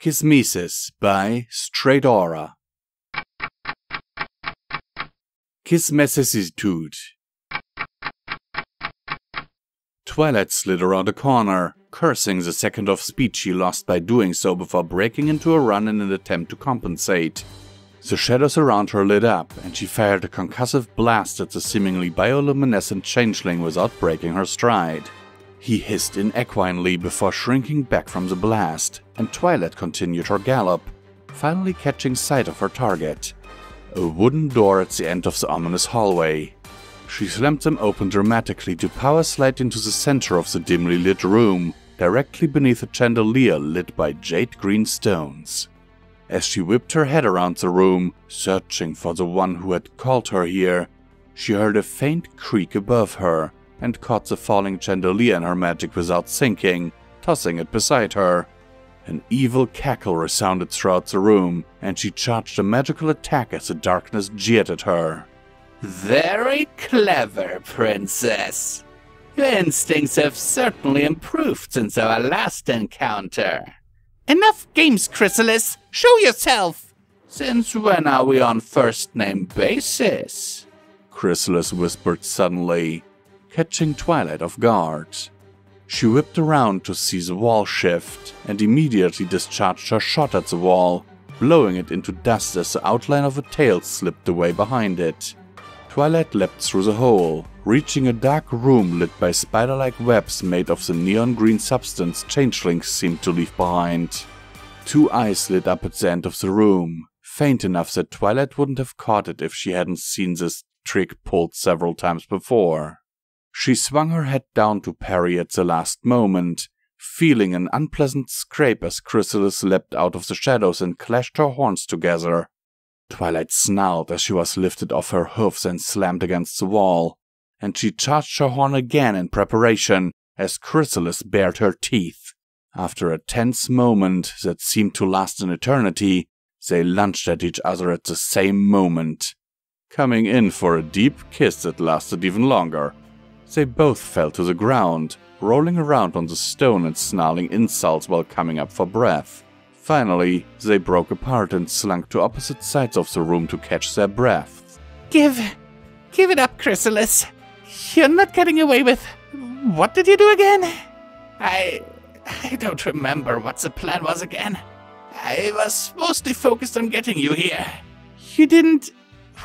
Kismesis by Str8aura. Kismesis. Twilight slid around a corner, cursing the second of speed she lost by doing so before breaking into a run in an attempt to compensate. The shadows around her lit up, and she fired a concussive blast at the seemingly bioluminescent changeling without breaking her stride. He hissed inequinely before shrinking back from the blast, and Twilight continued her gallop, finally catching sight of her target. A wooden door at the end of the ominous hallway. She slammed them open dramatically to power slide into the center of the dimly lit room, directly beneath a chandelier lit by jade-green stones. As she whipped her head around the room, searching for the one who had called her here, she heard a faint creak above her, and caught the falling chandelier in her magic without thinking, tossing it beside her. An evil cackle resounded throughout the room, and she charged a magical attack as the darkness jeered at her. Very clever, Princess. Your instincts have certainly improved since our last encounter. Enough games, Chrysalis! Show yourself! Since when are we on first-name basis? Chrysalis whispered suddenly, catching Twilight off guard. She whipped around to see the wall shift, and immediately discharged her shot at the wall, blowing it into dust as the outline of a tail slipped away behind it. Twilight leapt through the hole, reaching a dark room lit by spider-like webs made of the neon-green substance changelings seemed to leave behind. Two eyes lit up at the end of the room, faint enough that Twilight wouldn't have caught it if she hadn't seen this trick pulled several times before. She swung her head down to parry at the last moment, feeling an unpleasant scrape as Chrysalis leapt out of the shadows and clashed her horns together. Twilight snarled as she was lifted off her hoofs and slammed against the wall, and she charged her horn again in preparation as Chrysalis bared her teeth. After a tense moment that seemed to last an eternity, they lunged at each other at the same moment, coming in for a deep kiss that lasted even longer. They both fell to the ground, rolling around on the stone and snarling insults while coming up for breath. Finally, they broke apart and slunk to opposite sides of the room to catch their breath. Give it up, Chrysalis. You're not getting away with... What did you do again? I don't remember what the plan was again. I was mostly focused on getting you here. You didn't...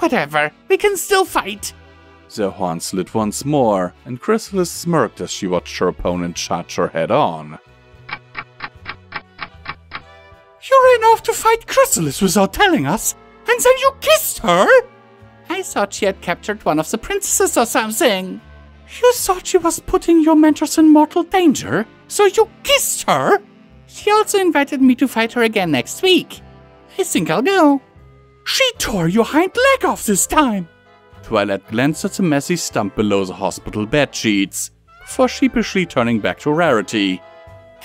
Whatever, we can still fight. Their horns lit once more, and Chrysalis smirked as she watched her opponent charge her head on. You ran off to fight Chrysalis without telling us, and then you kissed her? I thought she had captured one of the princesses or something. You thought she was putting your mentors in mortal danger, so you kissed her? She also invited me to fight her again next week. I think I'll go. She tore your hind leg off this time. Twilight glanced at the messy stump below the hospital bed sheets, before sheepishly turning back to Rarity.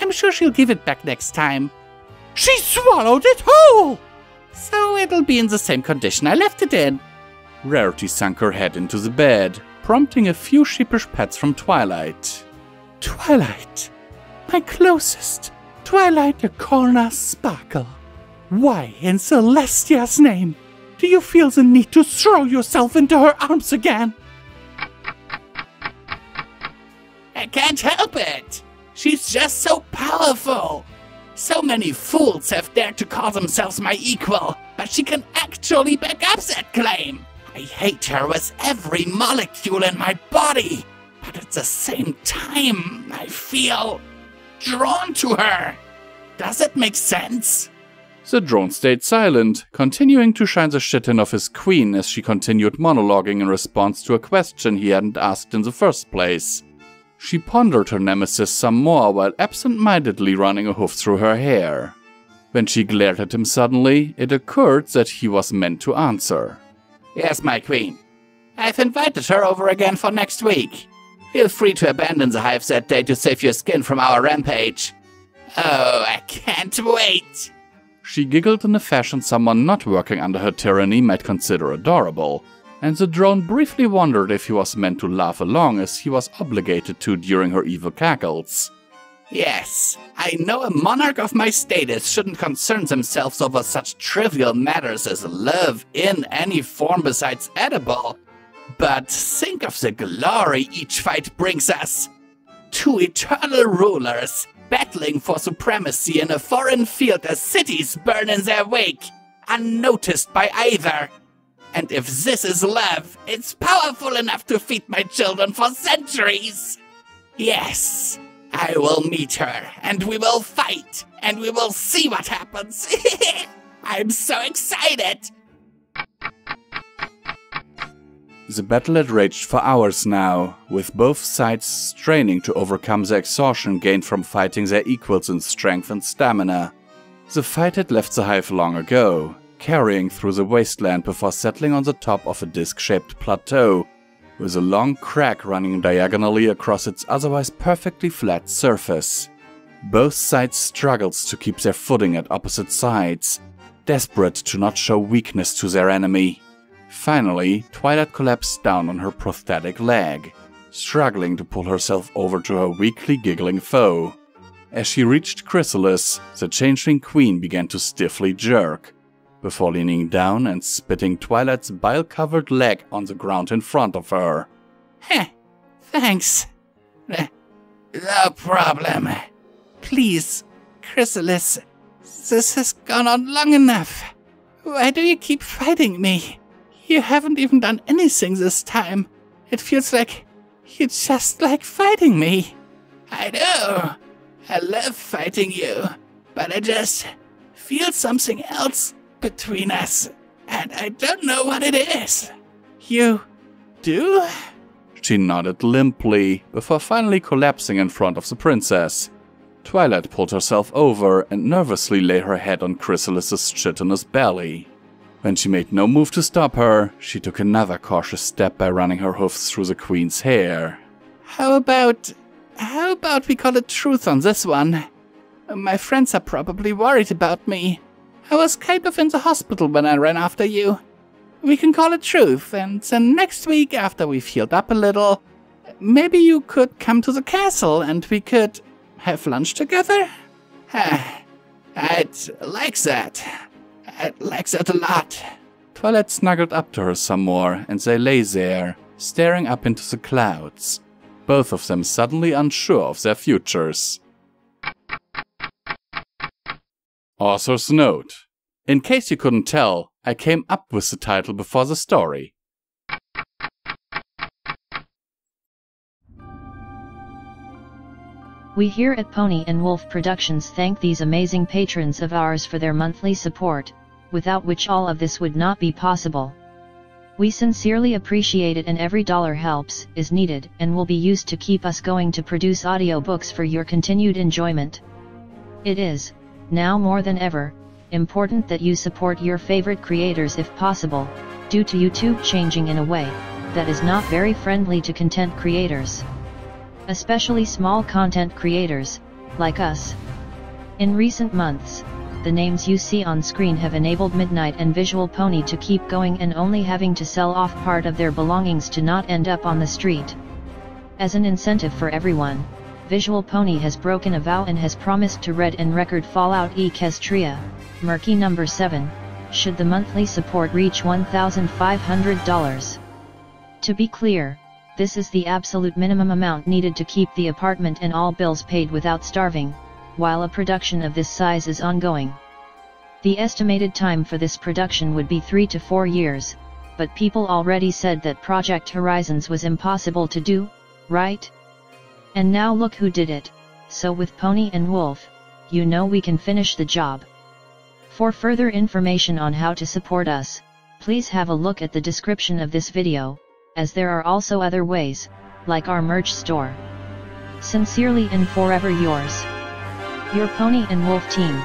I'm sure she'll give it back next time. She swallowed it whole! So it'll be in the same condition I left it in. Rarity sunk her head into the bed, prompting a few sheepish pats from Twilight. Twilight, my closest. Twilight Acorna Sparkle. Why in Celestia's name do you feel the need to throw yourself into her arms again? I can't help it. She's just so powerful. So many fools have dared to call themselves my equal, but she can actually back up that claim. I hate her with every molecule in my body, but at the same time, I feel drawn to her. Does it make sense? The drone stayed silent, continuing to shine the shit in of his queen as she continued monologuing in response to a question he hadn't asked in the first place. She pondered her nemesis some more while absent-mindedly running a hoof through her hair. When she glared at him suddenly, it occurred that he was meant to answer. Yes, my queen. I've invited her over again for next week. Feel free to abandon the hive that day to save your skin from our rampage. Oh, I can't wait! She giggled in a fashion someone not working under her tyranny might consider adorable, and the drone briefly wondered if he was meant to laugh along as he was obligated to during her evil cackles. Yes, I know a monarch of my status shouldn't concern themselves over such trivial matters as love in any form besides edible. But think of the glory each fight brings us. Two eternal rulers battling for supremacy in a foreign field as cities burn in their wake, unnoticed by either. And if this is love, it's powerful enough to feed my children for centuries. Yes, I will meet her, and we will fight, and we will see what happens. I'm so excited! The battle had raged for hours now, with both sides straining to overcome the exhaustion gained from fighting their equals in strength and stamina. The fight had left the hive long ago, carrying through the wasteland before settling on the top of a disc-shaped plateau, with a long crack running diagonally across its otherwise perfectly flat surface. Both sides struggled to keep their footing at opposite sides, desperate to not show weakness to their enemy. Finally, Twilight collapsed down on her prosthetic leg, struggling to pull herself over to her weakly giggling foe. As she reached Chrysalis, the changeling queen began to stiffly jerk, before leaning down and spitting Twilight's bile-covered leg on the ground in front of her. Thanks. No problem. Please, Chrysalis, this has gone on long enough. Why do you keep fighting me? You haven't even done anything this time. It feels like you just like fighting me. I know. I love fighting you, but I just feel something else between us, and I don't know what it is. You do? She nodded limply, before finally collapsing in front of the princess. Twilight pulled herself over and nervously laid her head on Chrysalis's chitinous belly. When she made no move to stop her, she took another cautious step by running her hoofs through the queen's hair. How about we call it truth on this one? My friends are probably worried about me. I was kind of in the hospital when I ran after you. We can call it truth, and then next week, after we've healed up a little, maybe you could come to the castle and we could have lunch together? I'd like that. I'd like that a lot. Twilight snuggled up to her some more, and they lay there, staring up into the clouds, both of them suddenly unsure of their futures. Author's note. In case you couldn't tell, I came up with the title before the story. We here at Pony&Wolf Productions thank these amazing patrons of ours for their monthly support, without which all of this would not be possible. We sincerely appreciate it, and every dollar helps, is needed, and will be used to keep us going to produce audiobooks for your continued enjoyment. It is, now more than ever, important that you support your favorite creators if possible, due to YouTube changing in a way that is not very friendly to content creators. Especially small content creators, like us. In recent months, the names you see on screen have enabled Midnight and Visual Pony to keep going and only having to sell off part of their belongings to not end up on the street. As an incentive for everyone, Visual Pony has broken a vow and has promised to read and record Fallout E Str8aura, Murky number 7, should the monthly support reach $1,500. To be clear, this is the absolute minimum amount needed to keep the apartment and all bills paid without starving, while a production of this size is ongoing. The estimated time for this production would be 3 to 4 years, but people already said that Project Horizons was impossible to do, right? And now look who did it, so with Pony&Wolf, you know we can finish the job. For further information on how to support us, please have a look at the description of this video, as there are also other ways, like our merch store. Sincerely and forever yours, your Pony&Wolf team.